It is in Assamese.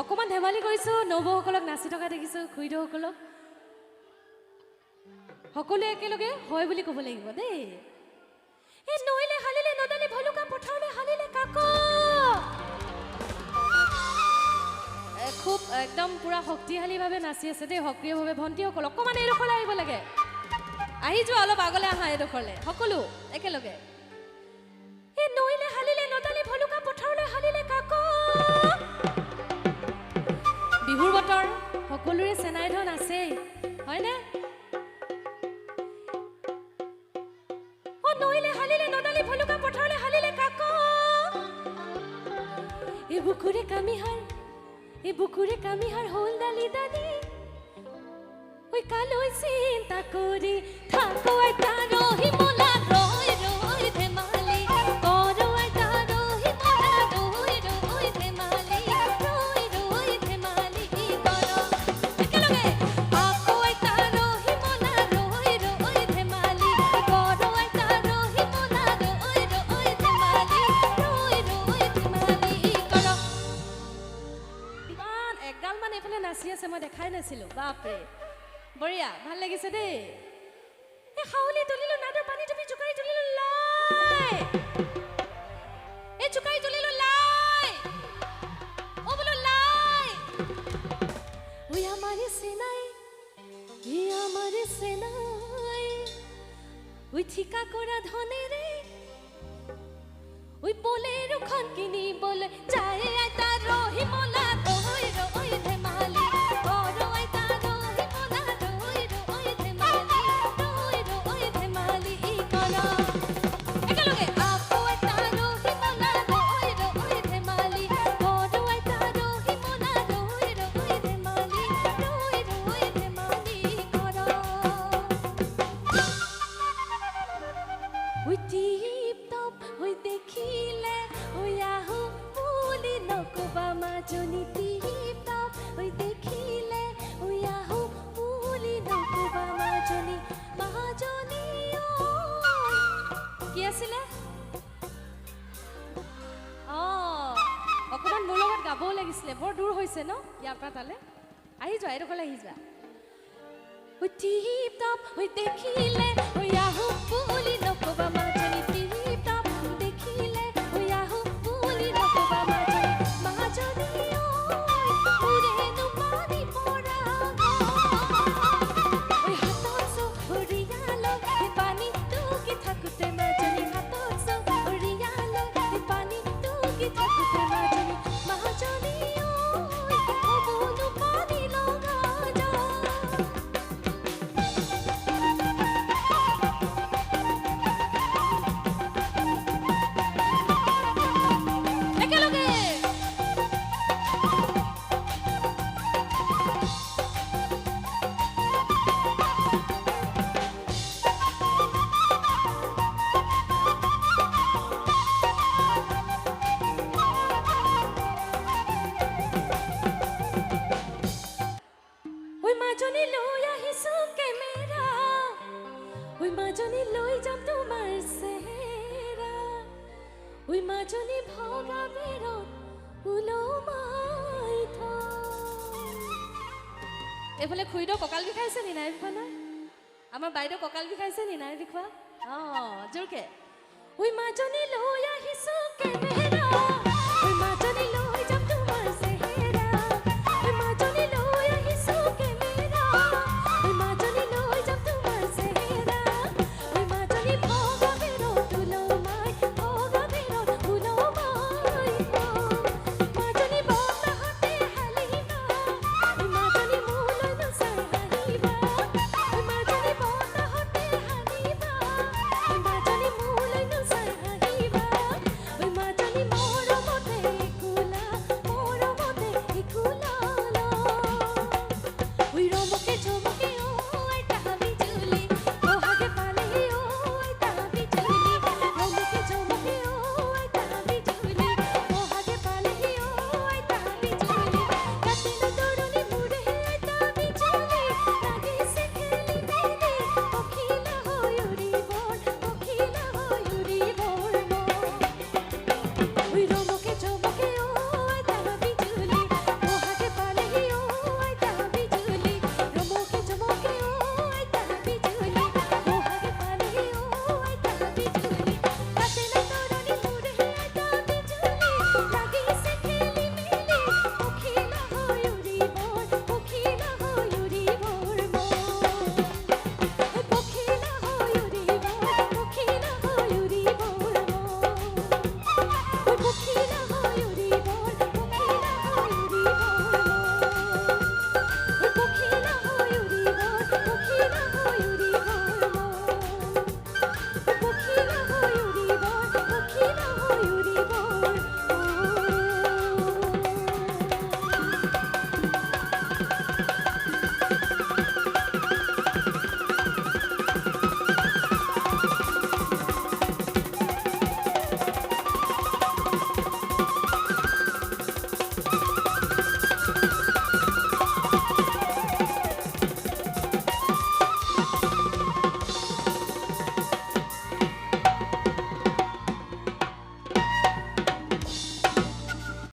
অকমান ধেমালি কৰিছোঁ নবৌসকলক নাচি থকা দেখিছোঁ খুৰীদেউসকলক সকলোৱে একেলগে হয় বুলি ক'ব লাগিব দেই এই নৈলে হালিলে নদালি ভলুকা পথাৰলে হালিলে কাক খুব একদম পুৰা শক্তিশালীভাৱে নাচি আছে দেই সক্ৰিয়ভাৱে ভণ্টিসকল অকমান এইডোখৰলৈ আহিব লাগে আহি যোৱা অলপ আগলৈ আহা এইডোখৰলৈ সকলো একেলগে এই নৈলে হালিলে নদালি ভলুকা পথাৰলে হালিলে কাক বিহুৰ বতৰ সকলোৰে চেনাই ধন আছেই হয়নে ও নৈলে হালিলে নদালি ভলুকা পথাৰলে হালিলে কাক এই বুকুৰে কামিহাৰ হল দালি দালি ওই কালৈ চিন্তা কৰি থাকো আইতা ৰহি মোলা ৰৈ ৰৈ ধেমালি কৰো আইতা ৰহি মোলা ৰৈ ৰৈ ধেমালি ৰৈ ৰৈ ধেমালি কৰো একেলগে আকৌ আইতা ৰহি মোলা ৰৈ ৰৈ ধেমালি কৰো আইতা ৰহি মোলা ৰৈ ৰৈ ধেমালি ৰৈ ৰৈ ধেমালি কৰো ইমান একগাল মান এইফালে নাচি আছে মই দেখাই নাছিলো বাপৰে বঢ়িয়া ভাল লাগিছে দেই এই হাউলি তুলিলো নাদৰ পানী তুমি জুকাৰি তুলিলো লাই এই জুকাৰি তুলিলো লাই ও বলো লাই ওই আমারে সেনাই ওই ঠিকা করা ধনে রে ওই পোলের খন কিনি বলে যায় আইতা রহি মোলা রই রই ধেমালি করো আইতা রহি মোলা রই রই ধেমালি রই রই ধেমালি করো একেলগে আপো আইতা রহি মোলা রই রই ধেমালি করো আইতা রহি মোলা রই রই ধেমালি রই রই ধেমালি করো ওই টিপ টপ ওই দেখিলে ওই আহো বুলি নকবা মাজনী টিপ টপ ওই দেখিলে ওই আহো বুলি নকবা মাজনী কি আছিলে অকমান মোৰ লগত গাবও লাগিছিলে বৰ দূৰ হৈছে ন ইয়াৰ পৰা তালে আহি যোৱা এইডোখৰলৈ আহি যোৱা ওই টিপ টপ ওই দেখিলে ওই আহো বুলি নকবা মাজনী টিপ টপ দেখিলে ওই আহো বুলি নকবা মাজনী উৰে নুমানি পৰা ওই হাতত চহৰিয়ালো এই পানী টুকি থাকোতে মাজনী হাতত চহৰিয়ালো এই পানী টুকি থাকোতে মাজনী হ'ব নুমানি লগা একেলগে ওই মাজনী লৈ আহিছো কেমেৰা ওই মাজনী লৈ যাম তোমাৰ চেহেৰা ওই মাজনী ভগা বেৰত ওলমাই এইফালে খুৰীদেউ কঁকাল বিষাইছে নি নাই বিষোৱা নাই আমাৰ বাইদেউ কঁকাল বিষাইছে নি নাই বিষোৱা জোৰকে ওই মাজনী লৈ আহিছো কেমেৰা ওই মাজনী লৈ যাম তোমাৰ চেহেৰা ওই মাজনী লৈ আহিছো কেমেৰা ওই মাজনী লৈ যাম তোমাৰ চেহেৰা ওই মাজনী ভগা বেৰত ওলমাই মাজনী বতাহতে হালিবা ওই মাজনী মোলৈ নচাই হাঁহিবা ওই মাজনী বতাহতে হালিবা ওই মাজনী মোলৈ নচাই হাঁহিবা ওই মাজনী মৰম